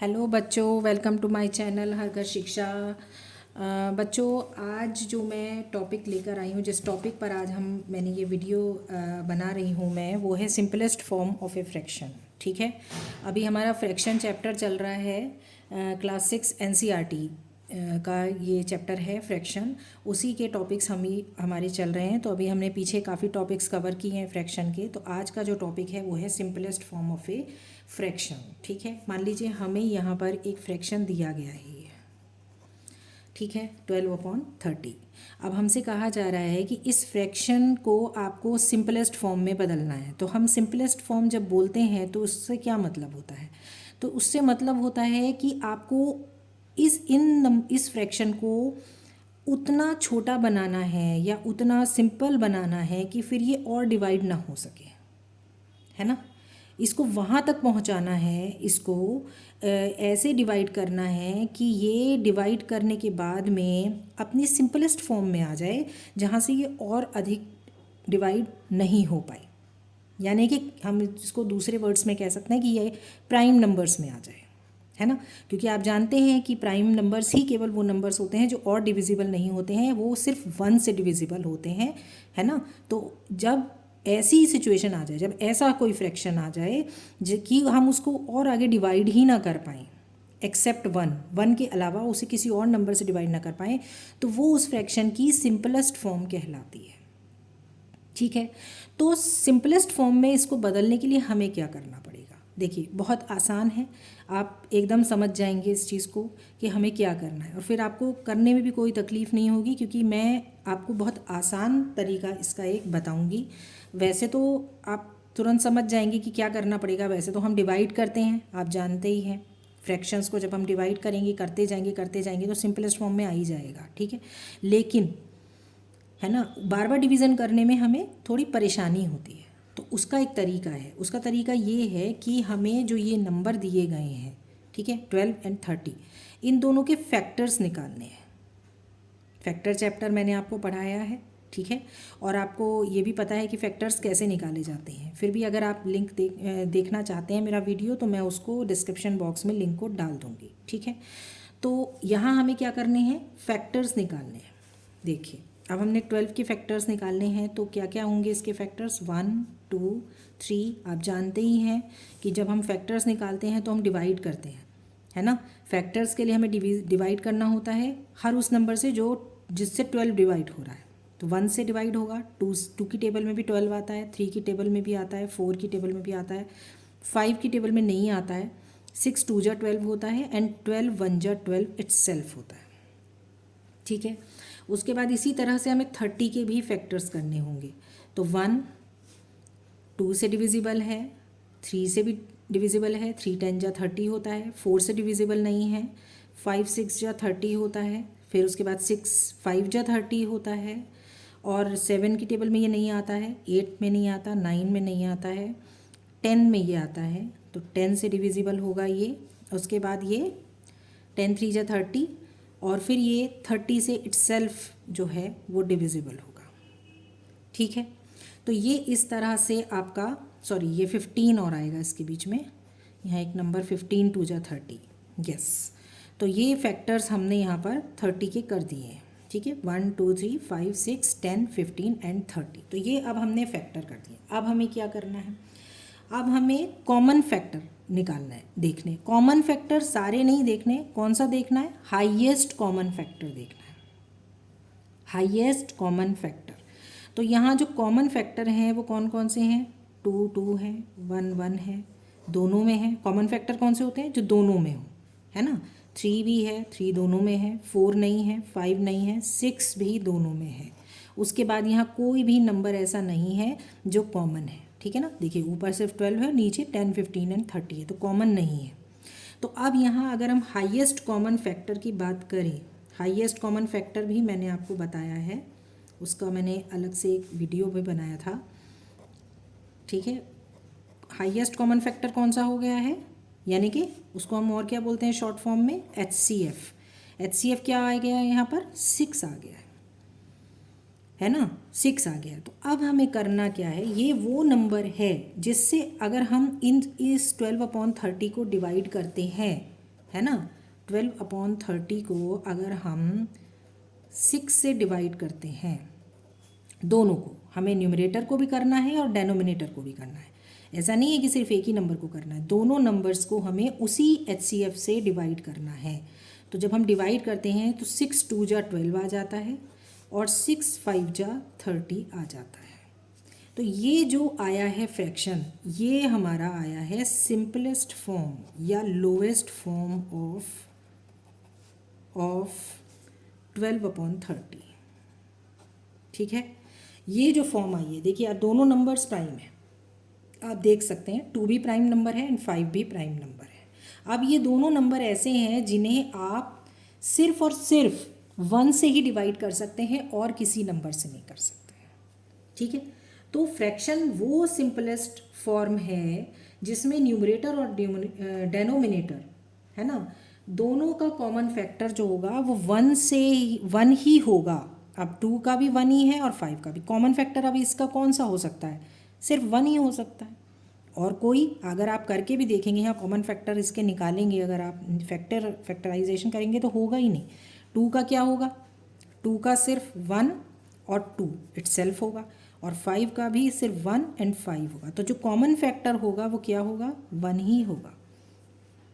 Hello बच्चों, welcome to my channel हर घर शिक्षा। बच्चों, आज जो मैं टॉपिक लेकर आई हूँ, जिस टॉपिक पर आज मैंने ये वीडियो बना रही हूँ मैं, वो है simplest form of a fraction. ठीक है, अभी हमारा फ्रैक्शन चैप्टर चल रहा है, क्लास 6 एनसीईआरटी का ये चैप्टर है फ्रैक्शन। उसी के टॉपिक्स हमारे चल रहे हैं। तो अभी हमने पीछे काफ़ी टॉपिक्स कवर किए हैं फ्रैक्शन के। तो आज का जो टॉपिक है वो है simplest form of a fraction. ठीक है, मान लीजिए हमें यहाँ पर एक फ्रैक्शन दिया गया है ये, ठीक है, 12/30। अब हमसे कहा जा रहा है कि इस फ्रैक्शन को आपको सिंपलेस्ट फॉर्म में बदलना है। तो हम सिंपलेस्ट फॉर्म जब बोलते हैं तो उससे क्या मतलब होता है? तो उससे मतलब होता है कि आपको इस फ्रैक्शन को उतना छोटा बनाना है या उतना सिंपल बनाना है कि फिर ये और डिवाइड ना हो सके, है ना। इसको वहाँ तक पहुँचाना है, इसको ऐसे डिवाइड करना है कि ये डिवाइड करने के बाद में अपनी सिंपलेस्ट फॉर्म में आ जाए, जहाँ से ये और अधिक डिवाइड नहीं हो पाए। यानी कि हम इसको दूसरे वर्ड्स में कह सकते हैं कि ये प्राइम नंबर्स में आ जाए, है ना। क्योंकि आप जानते हैं कि प्राइम नंबर्स ही केवल वो नंबर्स होते हैं जो और डिविजिबल नहीं होते हैं, वो सिर्फ 1 से डिविजिबल होते हैं, है ना। तो जब ऐसी सिचुएशन आ जाए, जब ऐसा कोई फ्रैक्शन आ जाए कि हम उसको और आगे डिवाइड ही ना कर पाएँ, एक्सेप्ट 1 के अलावा उसे किसी और नंबर से डिवाइड ना कर पाएँ, तो वो उस फ्रैक्शन की सिंपलेस्ट फॉर्म कहलाती है। ठीक है, तो सिंपलेस्ट फॉर्म में इसको बदलने के लिए हमें क्या करना पड़ेगा? देखिए, बहुत आसान है, आप एकदम समझ जाएंगे इस चीज़ को कि हमें क्या करना है, और फिर आपको करने में भी कोई तकलीफ़ नहीं होगी, क्योंकि मैं आपको बहुत आसान तरीका इसका एक बताऊंगी। वैसे तो आप तुरंत समझ जाएंगे कि क्या करना पड़ेगा। वैसे तो हम डिवाइड करते हैं, आप जानते ही हैं, फ्रैक्शंस को जब हम डिवाइड करेंगे, करते जाएंगे तो सिंपलेस्ट फॉर्म में आ ही जाएगा। ठीक है, लेकिन है ना, बार बार डिवीज़न करने में हमें थोड़ी परेशानी होती है। तो उसका एक तरीका है, उसका तरीका ये है कि हमें जो ये नंबर दिए गए हैं, ठीक है, 12 और 30, इन दोनों के फैक्टर्स निकालने हैं। फैक्टर चैप्टर मैंने आपको पढ़ाया है, ठीक है, और आपको ये भी पता है कि फैक्टर्स कैसे निकाले जाते हैं। फिर भी अगर आप लिंक देखना चाहते हैं मेरा वीडियो, तो मैं उसको डिस्क्रिप्शन बॉक्स में लिंक को डाल दूँगी। ठीक है, तो यहाँ हमें क्या करने हैं? फैक्टर्स निकालने हैं। देखिए, अब हमने 12 के फैक्टर्स निकालने हैं, तो क्या क्या होंगे इसके फैक्टर्स? 1 2 3। आप जानते ही हैं कि जब हम फैक्टर्स निकालते हैं तो हम डिवाइड करते हैं, है ना। फैक्टर्स के लिए हमें डिवाइड करना होता है हर उस नंबर से जिससे 12 डिवाइड हो रहा है। तो 1 से डिवाइड होगा, 2 की टेबल में भी 12 आता है, 3 की टेबल में भी आता है, 4 की टेबल में भी आता है, 5 की टेबल में नहीं आता है, 6 2 जा 12 होता है, एंड 12 1 जा 12 इट्सेल्फ होता है। ठीक है, उसके बाद इसी तरह से हमें 30 के भी फैक्टर्स करने होंगे। तो 1 2 से डिविजिबल है, 3 से भी डिविजिबल है, 3 10 जा 30 होता है, 4 से डिविजिबल नहीं है, 5 6 जा 30 होता है, फिर उसके बाद 6 5 जा 30 होता है, और 7 की टेबल में ये नहीं आता है, 8 में नहीं आता, 9 में नहीं आता है, 10 में ये आता है। तो 10 से डिविजिबल होगा ये। उसके बाद ये 10 3 जा 30, और फिर ये 30 से इट्सेल्फ जो है वो डिविजिबल होगा। ठीक है, तो ये इस तरह से आपका, सॉरी, ये 15 और आएगा इसके बीच में, यहाँ एक नंबर 15 2 जा 30, यस। तो ये फैक्टर्स हमने यहाँ पर 30 के कर दिए हैं। ठीक है, 1 2 3 5 6 10 15 एंड 30। तो ये अब हमने फैक्टर कर दिए। अब हमें क्या करना है? अब हमें कॉमन फैक्टर निकालना है, देखने। कॉमन फैक्टर सारे नहीं देखने, कौन सा देखना है? हाईएस्ट कॉमन फैक्टर देखना है, हाईएस्ट कॉमन फैक्टर। तो यहाँ जो कॉमन फैक्टर हैं वो कौन कौन से हैं? 2 2 है, 1 1 है, दोनों में है। कॉमन फैक्टर कौन से होते हैं? जो दोनों में हो, है ना। 3 भी है, 3 दोनों में है, 4 नहीं है, 5 नहीं है, 6 भी दोनों में है। उसके बाद यहाँ कोई भी नंबर ऐसा नहीं है जो कॉमन है, ठीक है ना। देखिए, ऊपर सिर्फ 12 है, नीचे 10 15 एंड 30 है, तो कॉमन नहीं है। तो अब यहाँ अगर हम हाईएस्ट कॉमन फैक्टर की बात करें, हाईएस्ट कॉमन फैक्टर भी मैंने आपको बताया है, उसका मैंने अलग से एक वीडियो भी बनाया था। ठीक है, हाईएस्ट कॉमन फैक्टर कौन सा हो गया है? यानी कि उसको हम और क्या बोलते हैं शॉर्ट फॉर्म में? HCF। HCF क्या आ गया है यहाँ पर? 6 आ गया है ना, 6 आ गया। तो अब हमें करना क्या है? ये वो नंबर है जिससे अगर हम इस 12/30 को डिवाइड करते हैं, है ना। 12/30 को अगर हम 6 से डिवाइड करते हैं, दोनों को, हमें न्यूमरेटर को भी करना है और डेनोमिनेटर को भी करना है। ऐसा नहीं है कि सिर्फ एक ही नंबर को करना है, दोनों नंबर्स को हमें उसी HCF से डिवाइड करना है। तो जब हम डिवाइड करते हैं तो 6 2 जा 12 आ जाता है और 6 5 जा 30 आ जाता है। तो ये जो आया है फ्रैक्शन, ये हमारा आया है सिंपलेस्ट फॉर्म या लोएस्ट फॉर्म ऑफ 12/30। ठीक है, ये जो फॉर्म आई है, देखिए आप दोनों नंबर्स प्राइम है, आप देख सकते हैं 2 भी प्राइम नंबर है एंड 5 भी प्राइम नंबर है। अब ये दोनों नंबर ऐसे हैं जिन्हें आप सिर्फ और सिर्फ 1 से ही डिवाइड कर सकते हैं और किसी नंबर से नहीं कर सकते हैं। ठीक है, तो फ्रैक्शन वो सिंपलेस्ट फॉर्म है जिसमें न्यूमरेटर और डेनोमिनेटर, है ना, दोनों का कॉमन फैक्टर जो होगा वो 1 ही होगा। अब 2 का भी 1 ही है और 5 का भी। कॉमन फैक्टर अब इसका कौन सा हो सकता है? सिर्फ 1 ही हो सकता है। और कोई अगर आप करके भी देखेंगे, यहाँ कॉमन फैक्टर इसके निकालेंगे, अगर आप फैक्टराइजेशन करेंगे तो होगा ही नहीं। 2 का क्या होगा? 2 का सिर्फ 1 और 2 इटसेल्फ होगा, और 5 का भी सिर्फ 1 एंड 5 होगा। तो जो कॉमन फैक्टर होगा वो क्या होगा? 1 ही होगा।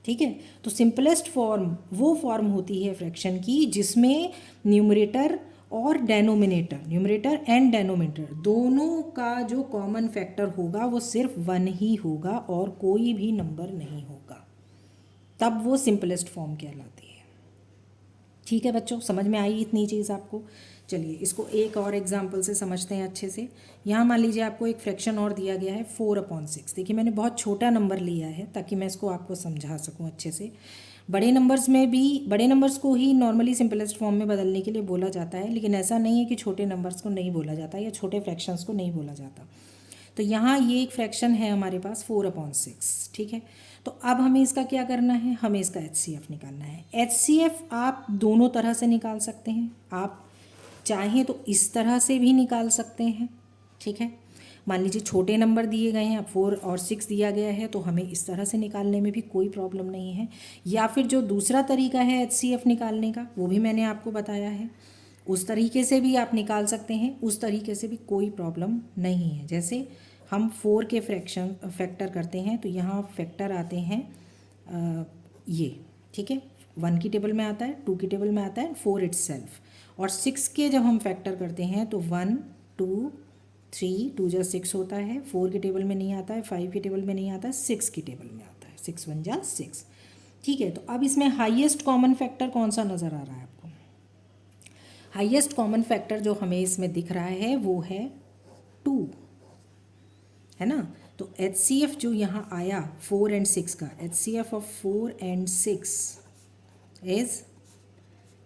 ठीक है, तो सिंपलेस्ट फॉर्म वो फॉर्म होती है फ्रैक्शन की जिसमें न्यूमरेटर और डेनोमिनेटर, न्यूमरेटर एंड डेनोमिनेटर दोनों का जो कॉमन फैक्टर होगा वो सिर्फ 1 ही होगा और कोई भी नंबर नहीं होगा, तब वो सिंपलेस्ट फॉर्म कहलाती है। ठीक है बच्चों, समझ में आई इतनी चीज़ आपको? चलिए इसको एक और एग्जांपल से समझते हैं अच्छे से। यहाँ मान लीजिए आपको एक फ्रैक्शन और दिया गया है 4/6। देखिए मैंने बहुत छोटा नंबर लिया है ताकि मैं इसको आपको समझा सकूँ अच्छे से। बड़े नंबर्स में भी, बड़े नंबर्स को ही नॉर्मली सिंपलेस्ट फॉर्म में बदलने के लिए बोला जाता है, लेकिन ऐसा नहीं है कि छोटे नंबर्स को नहीं बोला जाता या छोटे फ्रैक्शंस को नहीं बोला जाता। तो यहाँ ये एक फ्रैक्शन है हमारे पास 4/6। ठीक है, तो अब हमें इसका क्या करना है? हमें इसका HCF निकालना है। HCF आप दोनों तरह से निकाल सकते हैं, आप चाहें तो इस तरह से भी निकाल सकते हैं। ठीक है, मान लीजिए छोटे नंबर दिए गए हैं, 4 और 6 दिया गया है, तो हमें इस तरह से निकालने में भी कोई प्रॉब्लम नहीं है। या फिर जो दूसरा तरीका है HCF निकालने का, वो भी मैंने आपको बताया है, उस तरीके से भी आप निकाल सकते हैं, उस तरीके से भी कोई प्रॉब्लम नहीं है। जैसे हम 4 के फैक्टर करते हैं तो यहाँ फैक्टर आते हैं ये, ठीक है, 1 की टेबल में आता है, 2 की टेबल में आता है, 4 इटसेल्फ। और 6 के जब हम फैक्टर करते हैं तो 1 2 3 2 जा 6 होता है, 4 की टेबल में नहीं आता है, 5 की टेबल में नहीं आता है, 6 की टेबल में आता है, 6 1 जा 6। ठीक है, तो अब इसमें हाईएस्ट कॉमन फैक्टर कौन सा नज़र आ रहा है आपको? हाईएस्ट कॉमन फैक्टर जो हमें इसमें दिख रहा है वो है 2, है ना। तो HCF जो यहाँ आया 4 एंड 6 का, HCF ऑफ 4 एंड 6 इज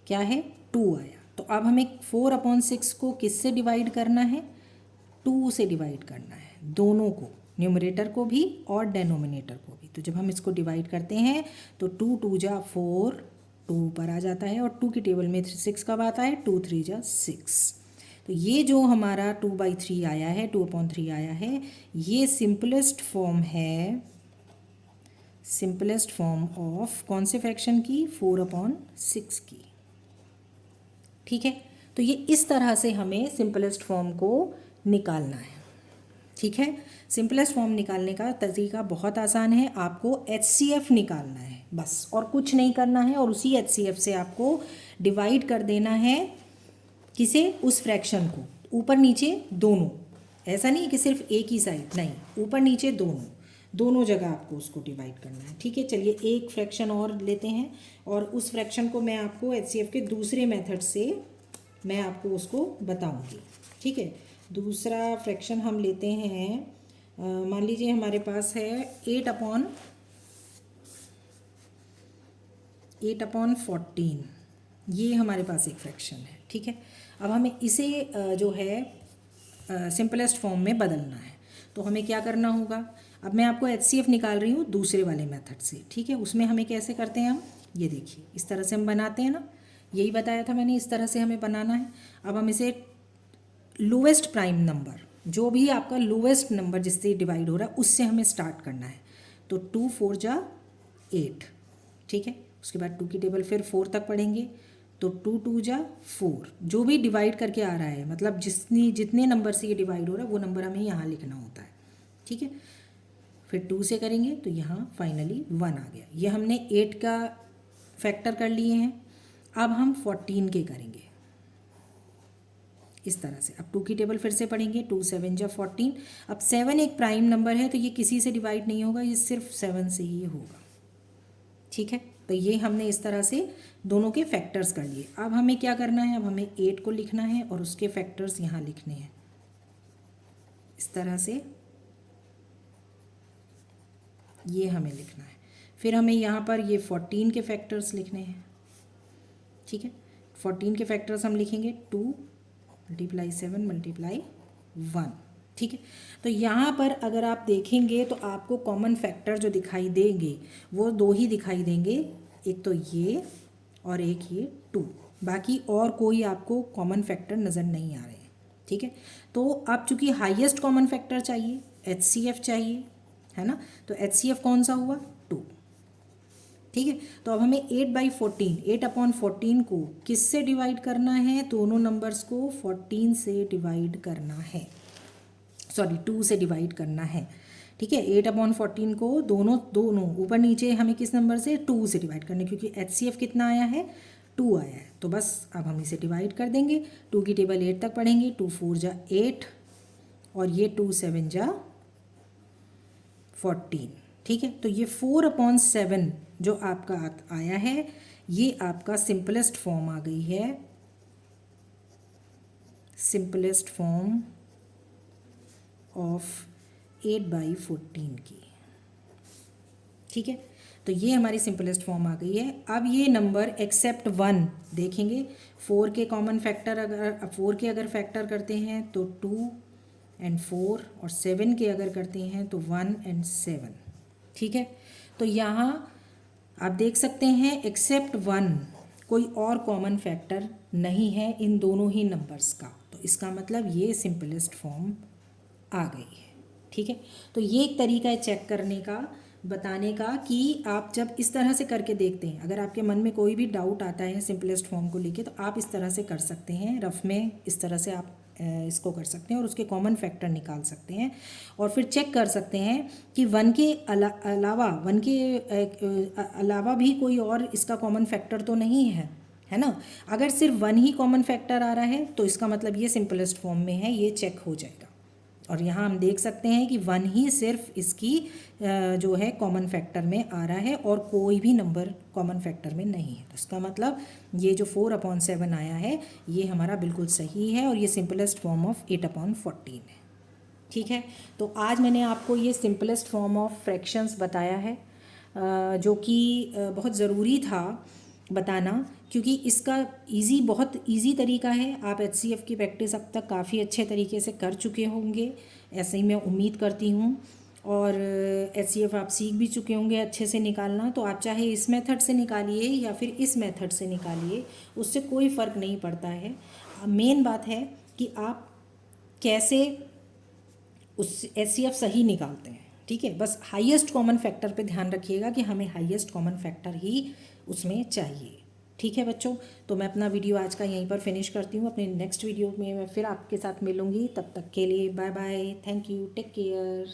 क्या है? 2 आया। तो अब हमें 4/6 को किससे डिवाइड करना है? 2 से डिवाइड करना है, दोनों को, न्यूमरेटर को भी और डेनोमिनेटर को भी। तो जब हम इसको डिवाइड करते हैं तो 2 2 जा 4, 2 पर आ जाता है, और 2 की टेबल में 6 कब आता है? 2 3 जा 6। तो ये जो हमारा 2/3 आया है, 2/3 आया है, ये सिंपलेस्ट फॉर्म है, सिंपलेस्ट फॉर्म ऑफ कौन से फ्रैक्शन की? 4/6 की। ठीक है, तो ये इस तरह से हमें सिंपलेस्ट फॉर्म को निकालना है। ठीक है, सिंपलेस्ट फॉर्म निकालने का तरीका बहुत आसान है, आपको HCF निकालना है बस, और कुछ नहीं करना है। और उसी HCF से आपको डिवाइड कर देना है किसे? उस फ्रैक्शन को, ऊपर नीचे दोनों। ऐसा नहीं कि सिर्फ एक ही साइड, नहीं, ऊपर नीचे दोनों जगह आपको उसको डिवाइड करना है। ठीक है, चलिए एक फ्रैक्शन और लेते हैं, और उस फ्रैक्शन को मैं आपको HCF के दूसरे मेथड से मैं आपको उसको बताऊंगी। ठीक है, दूसरा फ्रैक्शन हम लेते हैं, मान लीजिए हमारे पास है 8/14, ये हमारे पास एक फ्रैक्शन है। ठीक है, अब हमें इसे जो है सिंपलेस्ट फॉर्म में बदलना है, तो हमें क्या करना होगा? अब मैं आपको HCF निकाल रही हूँ दूसरे वाले मेथड से। ठीक है, उसमें हमें कैसे करते हैं हम? ये देखिए, इस तरह से हम बनाते हैं ना, यही बताया था मैंने, इस तरह से हमें बनाना है। अब हम इसे लोवेस्ट प्राइम नंबर, जो भी आपका लोवेस्ट नंबर जिससे डिवाइड हो रहा है, उससे हमें स्टार्ट करना है। तो 2 4 जा 8, ठीक है, उसके बाद 2 की टेबल फिर 4 तक पढ़ेंगे, तो 2 2 जा 4, जो भी डिवाइड करके आ रहा है, मतलब जितने नंबर से ये डिवाइड हो रहा है वो नंबर हमें यहाँ लिखना होता है, ठीक है। फिर 2 से करेंगे तो यहाँ फाइनली 1 आ गया। ये हमने 8 का फैक्टर कर लिए हैं। अब हम 14 के करेंगे इस तरह से। अब 2 की टेबल फिर से पढ़ेंगे, 2 7 जा 14। अब 7 एक प्राइम नंबर है तो ये किसी से डिवाइड नहीं होगा, ये सिर्फ 7 से ही होगा, ठीक है। तो ये हमने इस तरह से दोनों के फैक्टर्स कर लिए। अब हमें क्या करना है, अब हमें 8 को लिखना है और उसके फैक्टर्स यहाँ लिखने हैं इस तरह से, ये हमें लिखना है। फिर हमें यहाँ पर ये 14 के फैक्टर्स लिखने हैं, ठीक है। 14 के फैक्टर्स हम लिखेंगे 2 × 7 × 1, ठीक है। तो यहाँ पर अगर आप देखेंगे तो आपको कॉमन फैक्टर जो दिखाई देंगे वो 2 ही दिखाई देंगे, एक तो ये और एक ये 2, बाकी और कोई आपको कॉमन फैक्टर नज़र नहीं आ रहे हैं, ठीक है। तो अब चूँकि हाईएस्ट कॉमन फैक्टर चाहिए, HCF चाहिए, है ना, तो HCF कौन सा हुआ, 2, ठीक है। तो अब हमें 8/14 को किससे डिवाइड करना है, दोनों नंबर्स को 14 से डिवाइड करना है, सॉरी 2 से डिवाइड करना है, ठीक है। 8/14 को दोनों ऊपर नीचे हमें किस नंबर से, 2 से डिवाइड करना है, क्योंकि HCF कितना आया है, 2 आया है। तो बस अब हम इसे डिवाइड कर देंगे। 2 की टेबल 8 तक पढ़ेंगे, 2 4 जा 8 और ये 2 7 जा 14, ठीक है। तो ये 4/7 जो आपका आया है, ये आपका सिंपलेस्ट फॉर्म आ गई है, सिंपलेस्ट फॉर्म ऑफ 8/14 की, ठीक है। तो ये हमारी सिंपलेस्ट फॉर्म आ गई है। अब ये नंबर एक्सेप्ट 1 देखेंगे, 4 के कॉमन फैक्टर अगर फैक्टर करते हैं तो 2 और 4, और 7 के अगर करते हैं तो 1 और 7, ठीक है। तो यहाँ आप देख सकते हैं एक्सेप्ट 1 कोई और कॉमन फैक्टर नहीं है इन दोनों ही नंबर्स का, तो इसका मतलब ये सिंपलेस्ट फॉर्म आ गई है, ठीक है। तो ये एक तरीका है चेक करने का, बताने का कि आप जब इस तरह से करके देखते हैं, अगर आपके मन में कोई भी डाउट आता है सिंपलेस्ट फॉर्म को लेके, तो आप इस तरह से कर सकते हैं, रफ में इस तरह से आप इसको कर सकते हैं और उसके कॉमन फैक्टर निकाल सकते हैं, और फिर चेक कर सकते हैं कि 1 के अलावा भी कोई और इसका कॉमन फैक्टर तो नहीं है ना। अगर सिर्फ 1 ही कॉमन फैक्टर आ रहा है तो इसका मतलब ये सिंपलेस्ट फॉर्म में है, ये चेक हो जाएगा। और यहाँ हम देख सकते हैं कि 1 ही सिर्फ इसकी जो है कॉमन फैक्टर में आ रहा है और कोई भी नंबर कॉमन फैक्टर में नहीं है, तो इसका मतलब ये जो 4/7 आया है ये हमारा बिल्कुल सही है और ये सिंपलेस्ट फॉर्म ऑफ 8/14 है, ठीक है। तो आज मैंने आपको ये सिंपलेस्ट फॉर्म ऑफ फ्रैक्शंस बताया है, जो कि बहुत ज़रूरी था बताना, क्योंकि इसका बहुत इजी तरीका है। आप HCF की प्रैक्टिस अब तक काफ़ी अच्छे तरीके से कर चुके होंगे, ऐसे ही मैं उम्मीद करती हूँ, और HCF आप सीख भी चुके होंगे अच्छे से निकालना। तो आप चाहे इस मेथड से निकालिए या फिर इस मेथड से निकालिए, उससे कोई फ़र्क नहीं पड़ता है। मेन बात है कि आप कैसे उस HCF सही निकालते हैं, ठीक है। बस हाईएस्ट कॉमन फैक्टर पे ध्यान रखिएगा कि हमें हाईएस्ट कॉमन फैक्टर ही उसमें चाहिए, ठीक है बच्चों। तो मैं अपना वीडियो आज का यहीं पर फिनिश करती हूँ, अपने नेक्स्ट वीडियो में मैं फिर आपके साथ मिलूँगी। तब तक के लिए bye bye, thank you, take care.